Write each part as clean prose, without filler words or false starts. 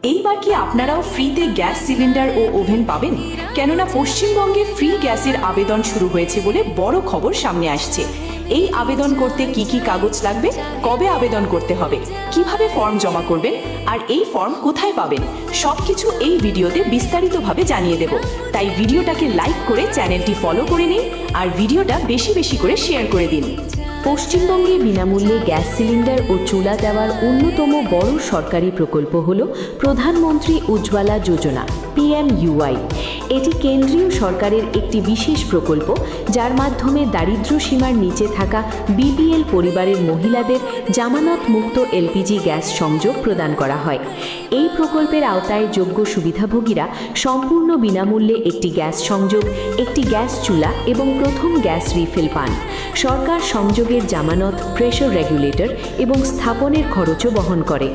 এইবার কি আপনারাও ফ্রিতে গ্যাস সিলিন্ডার ও ওভেন পাবেন? কেননা পশ্চিমবঙ্গে ফ্রি গ্যাসের আবেদন শুরু হয়েছে বলে বড় খবর সামনে আসছে। এই আবেদন করতে কি কি কাগজ লাগবে, কবে আবেদন করতে হবে, কিভাবে ফর্ম জমা করবেন আর এই ফর্ম কোথায় পাবেন, সবকিছু এই ভিডিওতে বিস্তারিতভাবে জানিয়ে দেব। তাই ভিডিওটাকে লাইক করে চ্যানেলটি ফলো করে নিন আর ভিডিওটা বেশি বেশি করে শেয়ার করে দিন। পশ্চিমবঙ্গে বিনামূল্যে গ্যাস সিলিন্ডার ও চুলা দেওয়ার অন্যতম বড় সরকারি প্রকল্প হল প্রধানমন্ত্রী উজ্জ্বলা যোজনা PMUY। এটি কেন্দ্রীয় সরকারের একটি বিশেষ প্রকল্প, যার মাধ্যমে দারিদ্র্য সীমার নিচে থাকা BPL পরিবারের মহিলাদের জামানত মুক্ত LPG গ্যাস সংযোগ প্রদান করা হয়। এই প্রকল্পের আওতায় যোগ্য সুবিধাভোগীরা সম্পূর্ণ বিনামূল্যে একটি গ্যাস সংযোগ, একটি গ্যাস চুলা এবং প্রথম গ্যাস রিফিল পান। সরকার সংযোগের জামানত, প্রেসার রেগুলেটর এবং স্থাপনের খরচও বহন করে।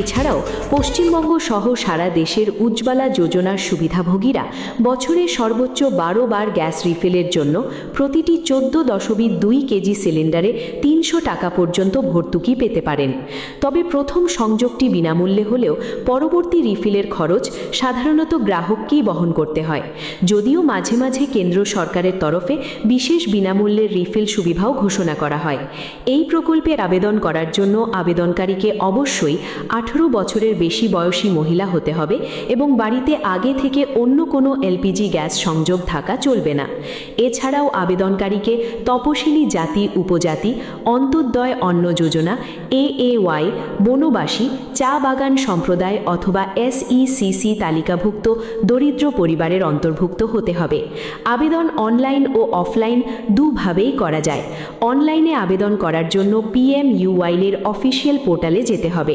এছাড়াও পশ্চিমবঙ্গ সহ সারা দেশের উজ্জ্বলা যোজনার সুবিধাভোগীরা বছরে সর্বোচ্চ 12 বার গ্যাস রিফিলের জন্য প্রতিটি 14.2 কেজি সিলিন্ডারে 300 টাকা পর্যন্ত ভর্তুকি পেতে পারেন। তবে প্রথম সংযোগটি বিনামূল্যে হলেও পরবর্তী রিফিলের খরচ সাধারণত গ্রাহককেই বহন করতে হয়, যদিও মাঝে মাঝে কেন্দ্র সরকারের তরফে বিশেষ বিনামূল্যের রিফিল সুবিধাও ঘোষণা করা হয়। এই প্রকল্পের আবেদন করার জন্য আবেদনকারীকে অবশ্যই 18 বছরের বেশি বয়সী মহিলা হতে হবে এবং বাড়িতে আগে থেকে অন্য কোনো LPG গ্যাস সংযোগ থাকা চলবে না। এছাড়াও আবেদনকারীকে তপশিলি জাতি উপজাতি, অন্তর্দয় অন্ন যোজনা AAY, বনবাসী, চা বাগান সম্প্রদায় অথবা SECC তালিকাভুক্ত দরিদ্র পরিবারের অন্তর্ভুক্ত হতে হবে। আবেদন অনলাইন ও অফলাইন দুভাবেই করা যায়। অনলাইনে আবেদন করার জন্য PMUY এর অফিসিয়াল পোর্টালে যেতে হবে।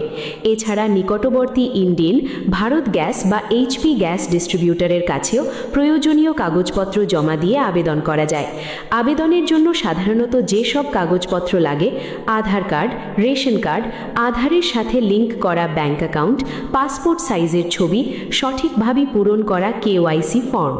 এছাড়া নিকটবর্তী ইন্ডেন, ভারত গ্যাস বা HP গ্যাস ডিস্ট্রিবিউটরের কাছেও প্রয়োজনীয় কাগজপত্র জমা দিয়ে আবেদন করা যায়। আবেদনের জন্য সাধারণত যেসব কাগজপত্র লাগে: আধার কার্ড, রেশন কার্ড, আধারের সাথে লিঙ্ক করা ব্যাংক অ্যাকাউন্ট, পাসপোর্ট সাইজের ছবি, সঠিকভাবে পূরণ করা KYC ফর্ম।